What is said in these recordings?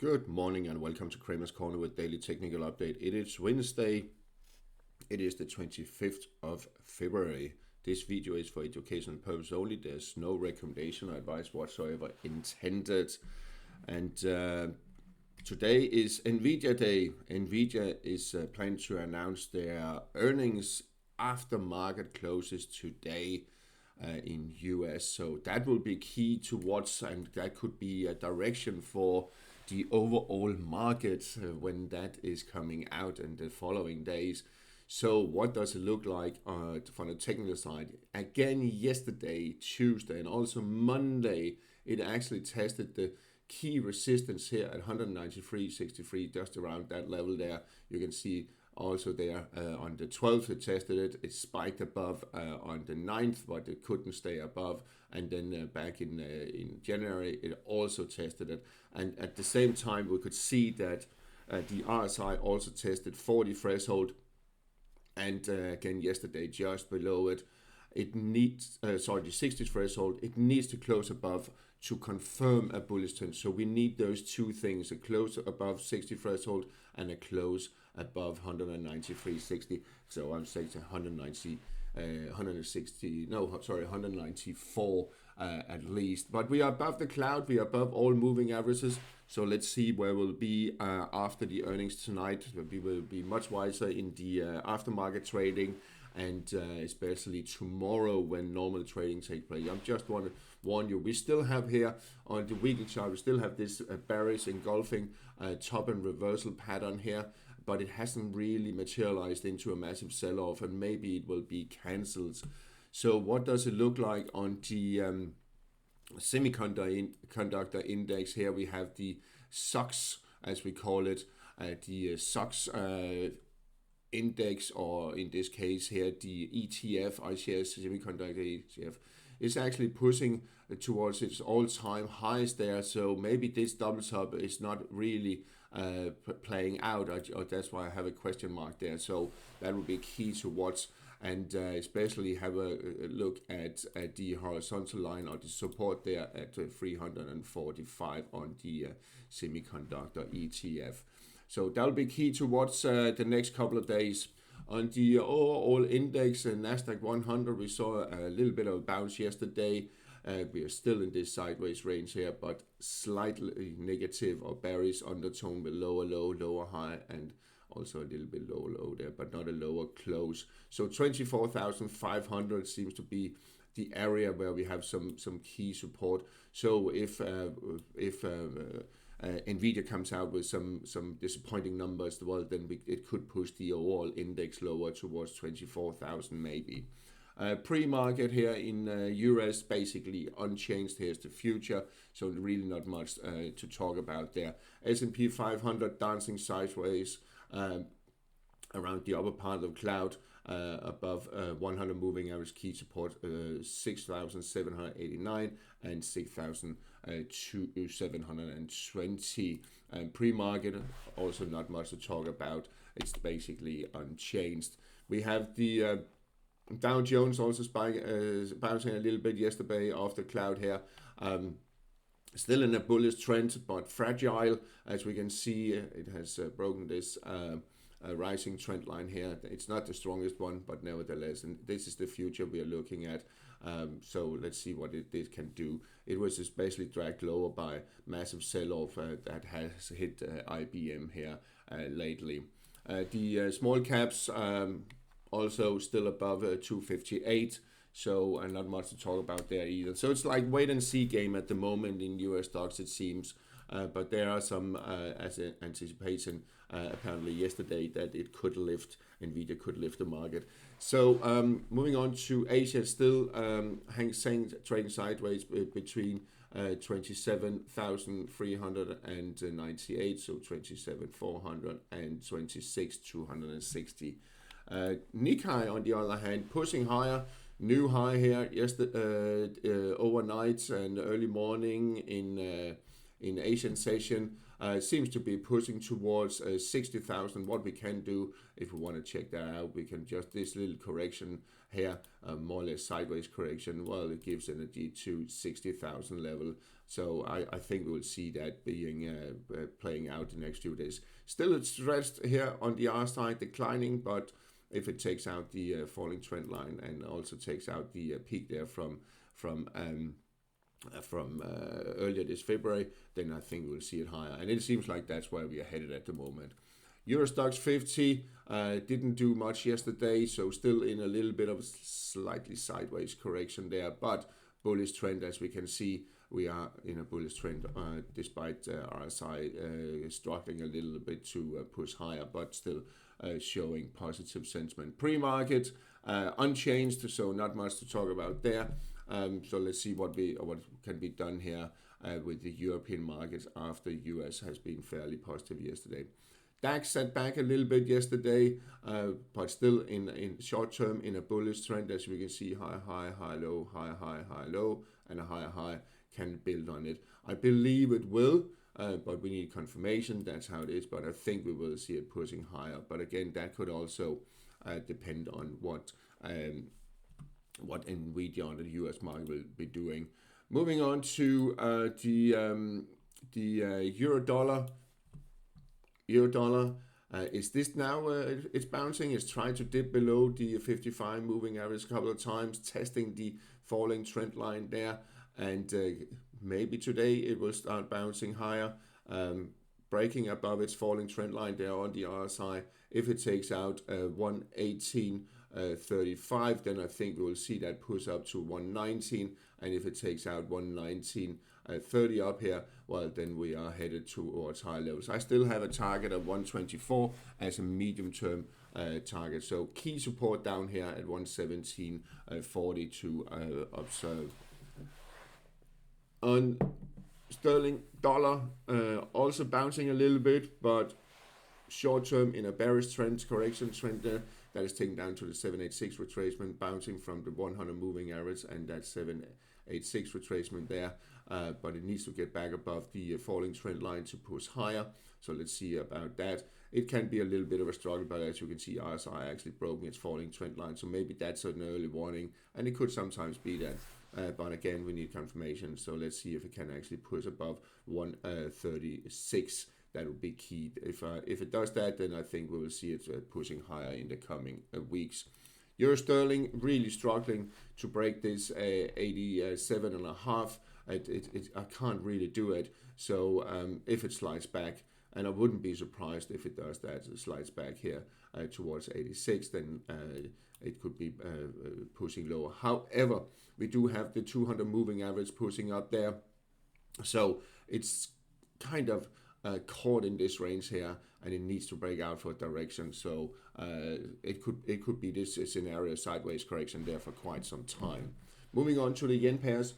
Good morning and welcome to Kramer's Corner with Daily Technical Update. It is Wednesday. It is the 25th of February. This video is for educational purpose only. There's no recommendation or advice whatsoever intended. And today is Nvidia Day. Nvidia is planning to announce their earnings after market closes today in US. So that will be key to watch, and that could be a direction for the overall market when that is coming out in the following days. So what does it look like from the technical side? Again, yesterday, Tuesday, and also Monday, it actually tested the key resistance here at 193.63, just around that level there. You can see also there on the 12th it tested it. It spiked above on the 9th, but it couldn't stay above. And then back in January, it also tested it. And at the same time, we could see that the RSI also tested 40 threshold. And again, yesterday, just below it. It needs, the 60 threshold, it needs to close above to confirm a bullish trend. So we need those two things, a close above 60 threshold and a close above 193.60. So I'm saying 194 at least. But we are above the cloud, we are above all moving averages. So let's see where we'll be after the earnings tonight. We will be much wiser in the aftermarket trading, and especially tomorrow when normal trading takes place. I just want to warn you, we still have here on the weekly chart, we still have this bearish engulfing top and reversal pattern here, but it hasn't really materialized into a massive sell-off, and maybe it will be cancelled. So what does it look like on the Semiconductor Index? Here we have the SOXX, as we call it, the SOXX Index, or in this case here the ETF, ICS Semiconductor ETF, is actually pushing towards its all-time highs there. So maybe this double top is not really playing out, or that's why I have a question mark there. So that will be key to watch, and especially have a look at the horizontal line or the support there at 345 on the Semiconductor ETF. So that'll be key to watch the next couple of days. On the overall index, Nasdaq 100, we saw a little bit of a bounce yesterday. We are still in this sideways range here, but slightly negative or bearish undertone with lower low, lower high, and also a little bit lower low there, but not a lower close. So 24,500 seems to be the area where we have some key support. So if Nvidia comes out with some disappointing numbers, well, then it could push the overall index lower towards 24,000 maybe. Pre-market here in US basically unchanged. Here's the future, so really not much to talk about there. S&P 500 dancing sideways around the upper part of the cloud, above 100 moving average key support, 6,789 and 6,720. Pre-market, also not much to talk about. It's basically unchanged. We have the Dow Jones also bouncing a little bit yesterday off the cloud here. Still in a bullish trend, but fragile. As we can see, it has broken this rising trend line here. It's not the strongest one, but nevertheless, and this is the future we are looking at. So let's see what it can do. It was especially dragged lower by massive sell-off that has hit IBM here lately. The small caps also still above 258. So not much to talk about there either. So it's like wait and see game at the moment in EuroStoxx, it seems. But there are some as an anticipation apparently yesterday that it could lift, Nvidia could lift the market. So moving on to Asia, still Seng trading sideways between 27,398, so 27,400 and 26,260. Nikkei on the other hand pushing higher. New high here yesterday, overnight and early morning in in Asian session. Seems to be pushing towards 60,000. What we can do, if we want to check that out, we can just this little correction here, more or less sideways correction. Well, it gives energy to 60,000 level. So I think we'll see that being playing out the next few days. Still, it's stretched here on the R side, declining, but if it takes out the falling trend line and also takes out the peak there from earlier this February, then I think we'll see it higher. And it seems like that's where we are headed at the moment. EuroStoxx50 didn't do much yesterday, so still in a little bit of a slightly sideways correction there, but bullish trend. As we can see, we are in a bullish trend despite RSI struggling a little bit to push higher, but still showing positive sentiment. Pre-market unchanged, so not much to talk about there. So let's see what can be done here with the European markets after US has been fairly positive yesterday. DAX set back a little bit yesterday, but still in short term in a bullish trend. As we can see, high, high, high, low, high, high, high, low, and a higher high can build on it. I believe it will, but we need confirmation. That's how it is, but I think we will see it pushing higher. But again, that could also depend on what Nvidia on the US market will be doing. Moving on to the euro dollar. Euro dollar is this now? It's bouncing. It's trying to dip below the 55 moving average a couple of times, testing the falling trend line there, and maybe today it will start bouncing higher, breaking above its falling trend line there on the RSI. If it takes out 118.35, then I think we will see that push up to 119, and if it takes out 119.30 up here, well, then we are headed towards high levels. I still have a target of 124 as a medium-term target. So key support down here at 117.40 to observe. On sterling dollar, also bouncing a little bit, but short-term in a bearish trend, correction trend there. That is taken down to the 786 retracement, bouncing from the 100 moving average and that 786 retracement there. But it needs to get back above the falling trend line to push higher. So let's see about that. It can be a little bit of a struggle, but as you can see, RSI actually broken its falling trend line. So maybe that's an early warning, and it could sometimes be that. But again, we need confirmation. So let's see if it can actually push above 136. That would be key. If it does that, then I think we will see it pushing higher in the coming weeks. Euro sterling really struggling to break this 87.5. I can't really do it. So if it slides back, and I wouldn't be surprised if it does that, it slides back here towards 86, then it could be pushing lower. However, we do have the 200 moving average pushing up there. So it's kind of caught in this range here, and it needs to break out for direction. So it could be this scenario, sideways correction there for quite some time. Moving on to the yen pairs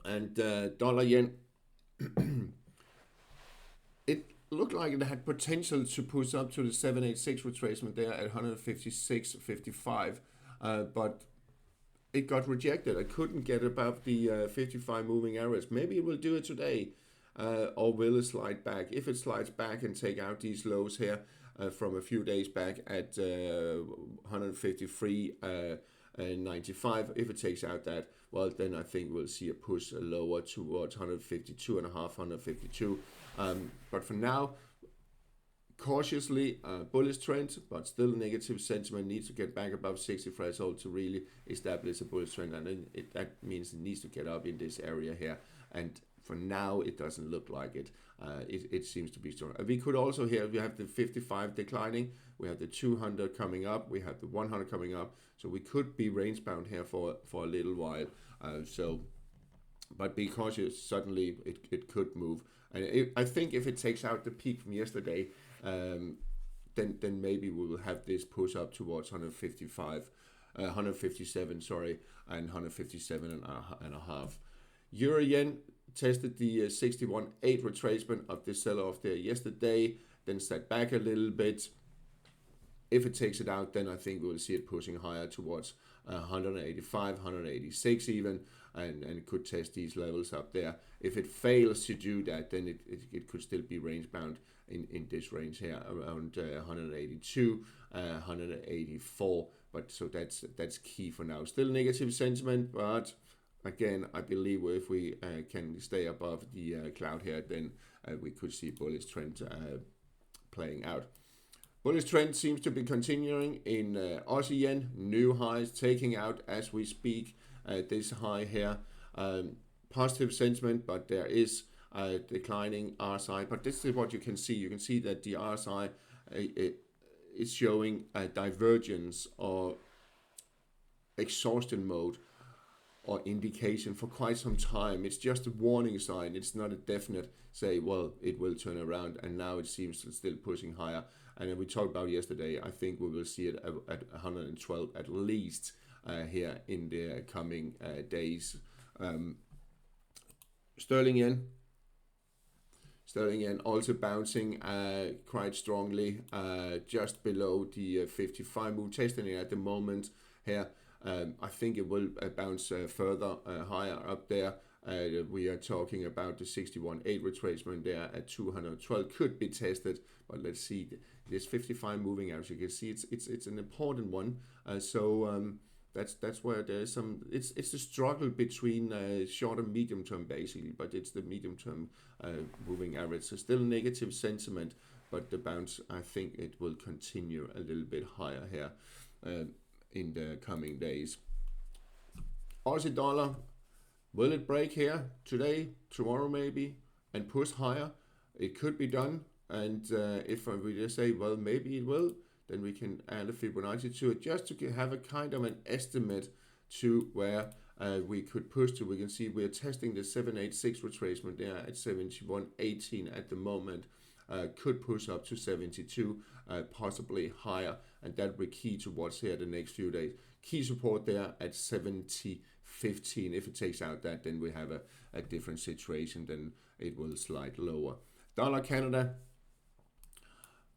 and dollar yen. It looked like it had potential to push up to the 786 retracement there at 156.55, but it got rejected. I couldn't get above the 55 moving average. Maybe it will do it today, or will it slide back? If it slides back and take out these lows here from a few days back at 153.95, if it takes out that, well, then I think we'll see a push lower towards 152.5, 152. But for now, cautiously bullish trend, but still negative sentiment. Needs to get back above 60 threshold to really establish a bullish trend, and then that means it needs to get up in this area here. And for now, it doesn't look like it. It seems to be strong. We could also here, we have the 55 declining, we have the 200 coming up, we have the 100 coming up, so we could be range bound here for a little while. But be cautious. Suddenly it could move, and I think if it takes out the peak from yesterday, then maybe we will have this push up towards 157, sorry, and 157.5. Euro yen tested the 61.8 retracement of the sell-off there yesterday, then set back a little bit. If it takes it out, then I think we will see it pushing higher towards 185, 186 even. and could test these levels up there. If it fails to do that, then it could still be range bound in this range here around 182, 184. But so that's key for now. Still negative sentiment, but again, I believe if we can stay above the cloud here, then we could see bullish trend playing out. Bullish trend seems to be continuing in Aussie yen, new highs taking out as we speak. This high here, positive sentiment, but there is a declining RSI. But this is what you can see. You can see that the RSI is showing a divergence or exhaustion mode or indication for quite some time. It's just a warning sign. It's not a definite say, well, it will turn around, and now it seems to still pushing higher. And then we talked about yesterday, I think we will see it at 112 at least here in the coming days. Sterling yen also bouncing quite strongly, just below the 55 move, testing it at the moment here. I think it will bounce further higher up there. We are talking about the 61.8 retracement there at 212 could be tested, but let's see. This 55 moving average, you can see it's an important one. That's where there's some. It's the struggle between short and medium term basically, but it's the medium term moving average. So still negative sentiment, but the bounce, I think it will continue a little bit higher here in the coming days. Aussie dollar, will it break here today, tomorrow maybe, and push higher? It could be done, and if we just say, well, maybe it will, then we can add a Fibonacci to it just to have a kind of an estimate to where we could push to. We can see we're testing the 786 retracement there at 71.18 at the moment. Could push up to 72, possibly higher, and that will be key towards here the next few days. Key support there at 70.15. If it takes out that, then we have a different situation, then it will slide lower. Dollar Canada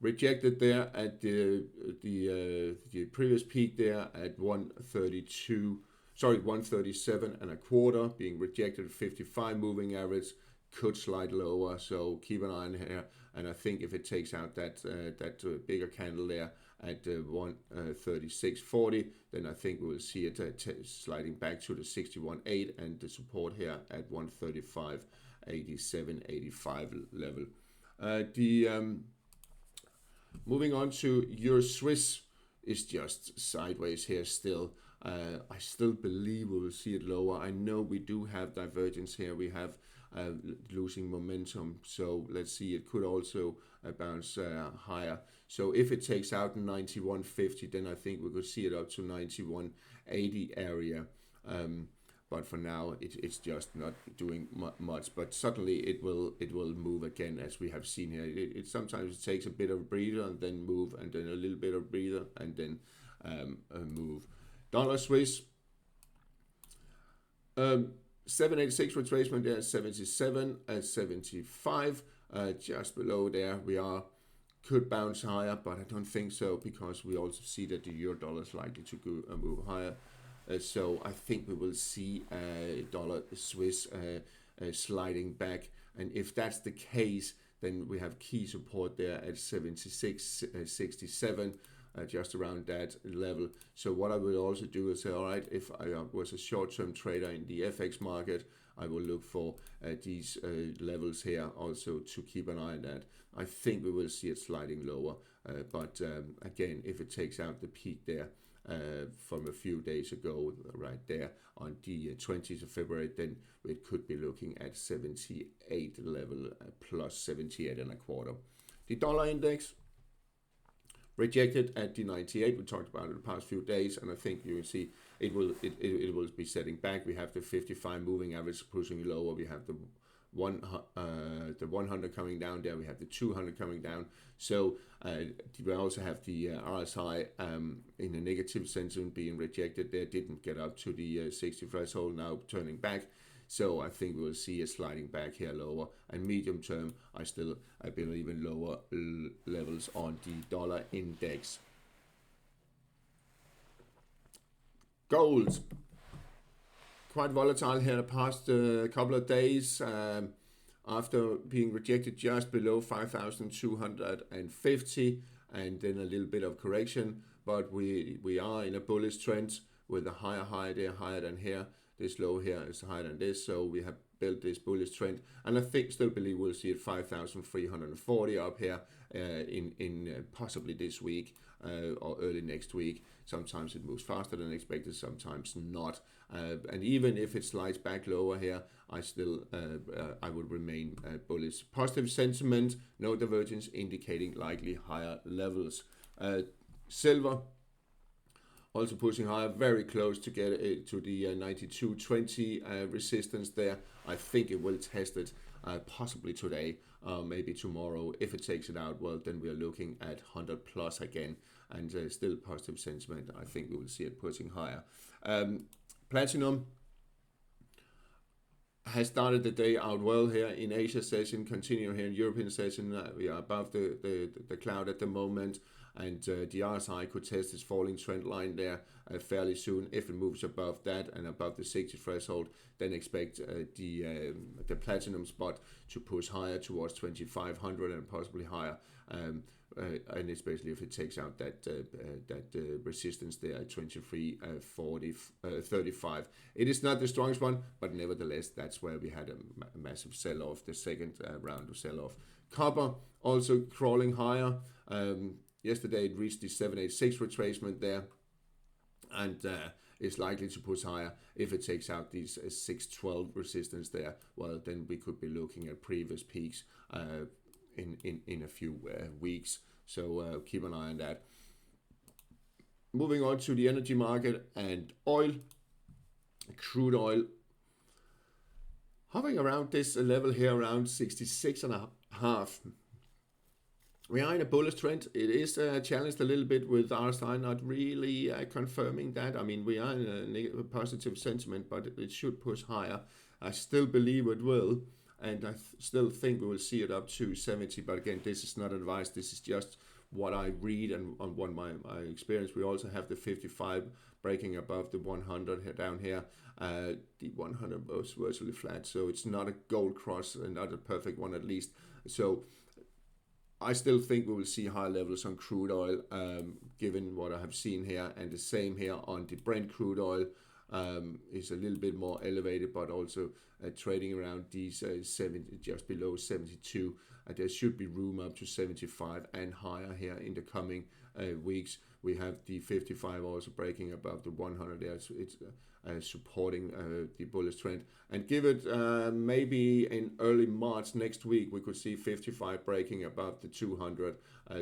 rejected there at the previous peak there at 137 and a quarter, being rejected at 55 moving average, could slide lower, so keep an eye on here. And I think if it takes out that bigger candle there at 136.40, then I think we will see it sliding back to the 61.8 and the support here at 135.87, 85 level. Moving on to Euro-Swiss is just sideways here still. I still believe we will see it lower. I know we do have divergence here. We have losing momentum. So let's see, it could also bounce higher. So if it takes out 91.50, then I think we could see it up to 91.80 area. But for now, it's just not doing much. But suddenly it will move again, as we have seen here. It sometimes takes a bit of a breather and then move, and then a little bit of breather and then move. Dollar Swiss, 786 retracement there, 77 and 75, just below there we are. Could bounce higher, but I don't think so, because we also see that the euro dollar is likely to go move higher. So I think we will see dollar Swiss sliding back, and if that's the case, then we have key support there at 76.67, just around that level. So what I will also do is say, all right, if I was a short-term trader in the FX market, I will look for these levels here also to keep an eye on that. I think we will see it sliding lower, but again, if it takes out the peak there from a few days ago, right there on the 20th of February, then it could be looking at 78 level, plus 78 and a quarter. The dollar index rejected at the 98. We talked about it the past few days, and I think you will see it will be setting back. We have the 55 moving average pushing lower. We have the 100 coming down there. We have the 200 coming down. So we also have the RSI in a negative sentiment being rejected there. Didn't get up to the 60 threshold, now turning back. So I think we'll see it sliding back here lower. And medium term, I believe in lower levels on the dollar index. Gold, quite volatile here the past couple of days after being rejected just below 5,250 and then a little bit of correction, but we are in a bullish trend with a higher high there, higher than here. This low here is higher than this, so we have built this bullish trend, and I still believe we'll see it 5,340 up here in possibly this week or early next week. Sometimes it moves faster than expected, sometimes not. And even if it slides back lower here, I still I would remain bullish. Positive sentiment, no divergence, indicating likely higher levels. Silver also pushing higher, very close to get it to the 92.20 resistance there. I think it will test it possibly today, maybe tomorrow. If it takes it out, well, then we are looking at 100 plus again, and still positive sentiment. I think we will see it pushing higher. Platinum has started the day out well here in Asia session, continue here in European session. We are above the cloud at the moment, and the RSI could test its falling trend line there fairly soon. If it moves above that and above the 60 threshold, then expect the platinum spot to push higher towards 2,500 and possibly higher. And especially if it takes out that resistance there at 23.35. It is not the strongest one, but nevertheless, that's where we had a massive sell-off, the second round of sell-off. Copper also crawling higher. Yesterday it reached the 786 retracement there, and is likely to push higher. If it takes out these 612 resistance there, well, then we could be looking at previous peaks in a few weeks. So keep an eye on that. Moving on to the energy market and oil. Crude oil hovering around this level here, around 66.5. We are in a bullish trend. It is challenged a little bit with RSI not really confirming that. I mean, we are in a positive sentiment, but it should push higher. I still believe it will, and I still think we will see it up to 70. But again, this is not advice. This is just what I read and on what my experience. We also have the 55 breaking above the 100 here, down here. The 100 was virtually flat, so it's not a gold cross and not a perfect one at least. So I still think we will see high levels on crude oil, given what I have seen here, and the same here on the Brent crude oil. Is a little bit more elevated, but also trading around these 70, just below 72. There should be room up to 75 and higher here in the coming weeks. We have the 55 also breaking above the 100 there. So it's supporting the bullish trend. And give it maybe in early March next week, we could see 55 breaking above the 200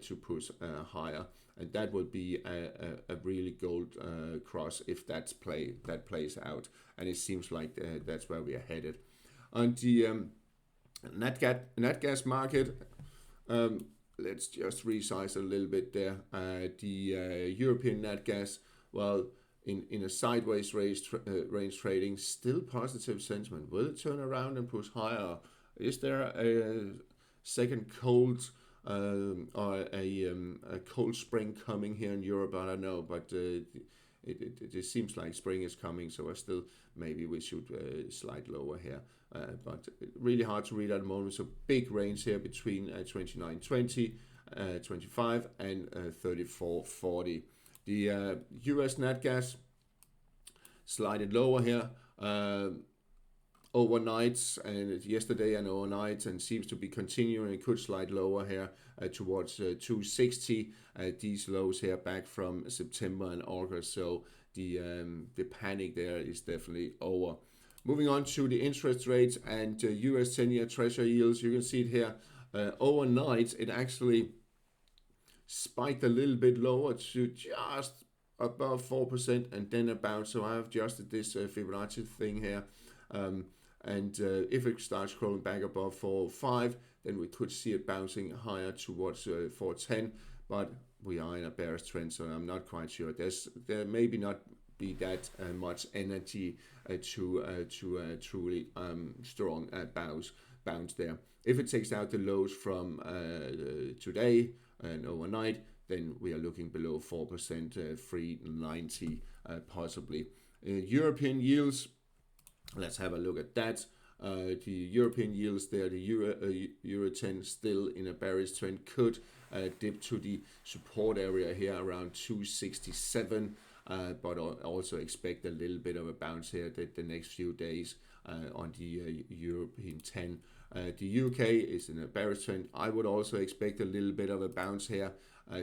to push higher. And that would be a really gold cross if that plays out. And it seems like that's where we are headed. On the nat gas market, let's just resize a little bit there. The European nat gas, well, in a sideways range trading, still positive sentiment. Will it turn around and push higher? Is there a second cold or a cold spring coming here in Europe? I don't know, but it seems like spring is coming, so maybe we should slide lower here. But really hard to read at the moment. So big range here between 29.20, 25 and 34.40. The US nat gas slided lower here overnight, and yesterday and overnight, and seems to be continuing. It could slide lower here towards 260. These lows here back from September and August. So the panic there is definitely over. Moving on to the interest rates and US 10-year Treasury yields. You can see it here. Overnight, it actually spiked a little bit lower to just above 4% and then a bounce. So I have adjusted this Fibonacci thing here. And if it starts crawling back above 4.05, then we could see it bouncing higher towards 4.10. But we are in a bearish trend, so I'm not quite sure. There maybe not be that much energy to truly strong bounce there. If it takes out the lows from today and overnight, then we are looking below 4%, 3.90 possibly. European yields Let's have a look at that. The European yields there, the Euro 10 still in a bearish trend, could dip to the support area here around 267, but I also expect a little bit of a bounce here the next few days on the European 10. The UK is in a bearish trend. I would also expect a little bit of a bounce here,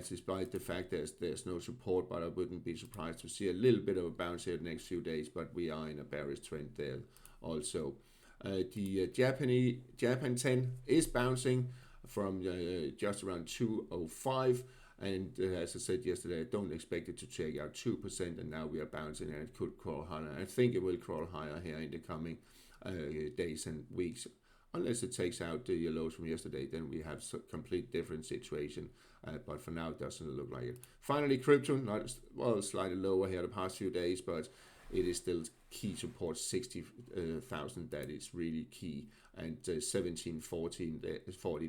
despite the fact there's no support, but I wouldn't be surprised to see a little bit of a bounce here the next few days, but we are in a bearish trend there also. The Japan 10 is bouncing from just around 205, and as I said yesterday, I don't expect it to check out 2%, and now we are bouncing and it could crawl higher. I think it will crawl higher here in the coming days and weeks. Unless it takes out the lows from yesterday, then we have a complete different situation. But for now, it doesn't look like it. Finally, crypto, slightly lower here the past few days, but it is still key support 60,000. That is really key, and 1740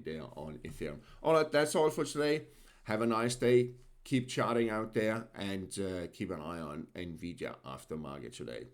there on Ethereum. All right, that's all for today. Have a nice day. Keep charting out there, and keep an eye on Nvidia aftermarket today.